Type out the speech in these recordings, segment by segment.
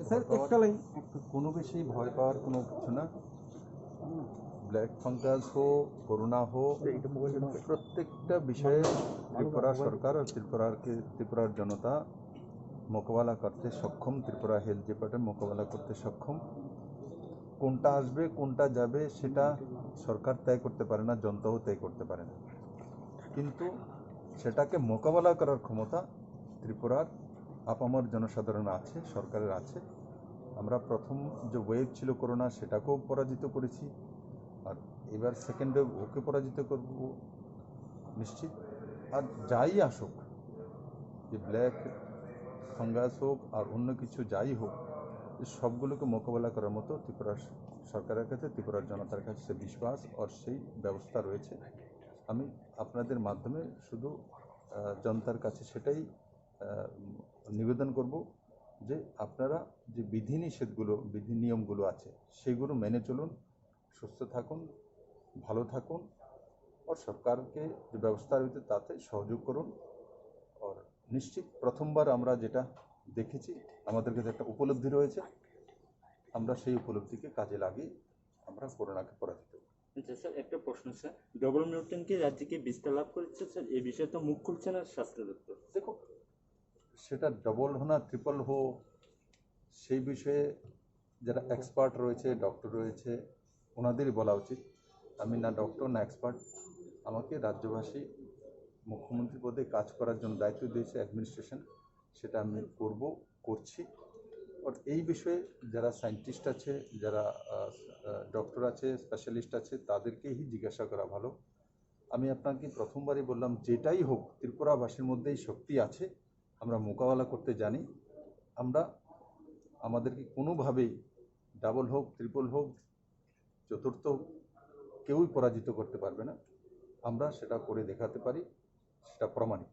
Sir একটা line, কোনো বেশি ভয় পাওয়ার কোনো কিছু না। ব্ল্যাক ফাঙ্গাস হোক, করোনা হোক, প্রত্যেকটা বিষয়ে ত্রিপুরা সরকার আর ত্রিপুরার জনতা মোকাবেলা করতে সক্ষম। ত্রিপুরা হেলথ ডিপার্টমেন্ট মোকাবেলা করতে সক্ষম। কোনটা আসবে কোনটা যাবে সেটা সরকার তয় করতে পারে না, জনতাও তয় করতে পারে না, কিন্তু সেটাকে মোকাবেলা করার ক্ষমতা ত্রিপুরার আপামর জনসাধারণ আছে, সরকারের আছে। আমরা প্রথম যে ওয়েভ ছিল করোনা সেটাকেও পরাজিত করেছি, আর এবার সেকেন্ড ওয়েভ ওকে পরাজিত করব নিশ্চিত। আর যাই আসুক, যে ব্ল্যাক ফাঙ্গাস হোক আর অন্য কিছু যাই হোক, সবগুলোকে মোকাবেলা করার মতো ত্রিপুরা সরকারের কাছে, ত্রিপুরার জনতার কাছে সে বিশ্বাস আর সেই ব্যবস্থা রয়েছে। আমি আপনাদের মাধ্যমে শুধু জনতার কাছে সেটাই নিবেদন করব যে আপনারা যে বিধি নিয়মগুলো আছে সেগুলো মেনে চলুন, সুস্থ থাকুন, ভালো থাকুন, আর সরকারকে যে ব্যবস্থা রয়েছে তাতে সহযোগ করুন। আর নিশ্চিত প্রথমবার আমরা যেটা দেখেছি, আমাদের কাছে একটা উপলব্ধি রয়েছে, আমরা সেই উপলব্ধিকে কাজে লাগিয়ে আমরা করোনাকে পরাজিত করি। আচ্ছা স্যার, একটা প্রশ্ন স্যার, ডবল মিউটেন্ট কি রাজ্যে কি বিস্তার লাভ করেছে স্যার? এই বিষয়ে তো মুখ খুলছে না স্বাস্থ্য দপ্তর। দেখো, সেটা ডবল হো না ট্রিপল হো, সেই বিষয়ে যারা এক্সপার্ট রয়েছে, ডক্টর রয়েছে, ওনাদেরই বলা উচিত। আমি না ডক্টর না এক্সপার্ট। আমাকে রাজ্যবাসী মুখ্যমন্ত্রী পদে কাজ করার জন্য দায়িত্ব দিয়েছে অ্যাডমিনিস্ট্রেশন, সেটা আমি করছি। আর এই বিষয়ে যারা সায়েন্টিস্ট আছে, যারা ডক্টর আছে, স্পেশালিস্ট আছে, তাদেরকেই জিজ্ঞাসা করা ভালো। আমি আপনাকে প্রথমবারই বললাম, যেটাই হোক ত্রিপুরাবাসীর মধ্যেই শক্তি আছে, আমরা মোকাবেলা করতে জানি। আমাদেরকে কোনোভাবেই ডাবল হোক, ট্রিপল হোক, চতুর্থ হোক, কেউই পরাজিত করতে পারবে না। আমরা সেটা করে দেখাতে পারি, সেটা প্রমাণিত।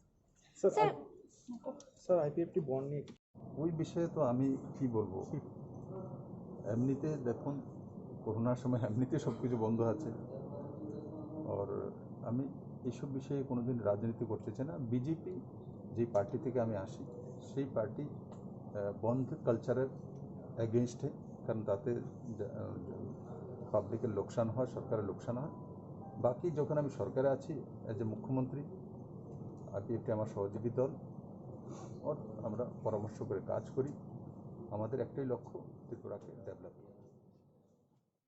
স্যার আইপিএফটি বন্ড নিয়ে ওই বিষয়ে তো আমি কি বলবো, এমনিতে দেখুন করোনার সময় এমনিতে সব কিছু বন্ধ আছে। আর আমি এইসব বিষয়ে কোনোদিন রাজনীতি করতে চাই না। বিজেপি যে পার্টি থেকে আমি আসি, সেই পার্টি বন্ধ কালচারের এগেনস্টে, কারণ তাতে পাবলিকের লোকসান হয়, সরকারের লোকসান হয়। বাকি যখন আমি সরকারে আছি অ্যাজ এ মুখ্যমন্ত্রী, আইপিএফটি আমার সহযোগী দল, আর আমরা পরামর্শ করে কাজ করি। আমাদের একটাই লক্ষ্য, ত্রিপুরাকে ডেভেলপ।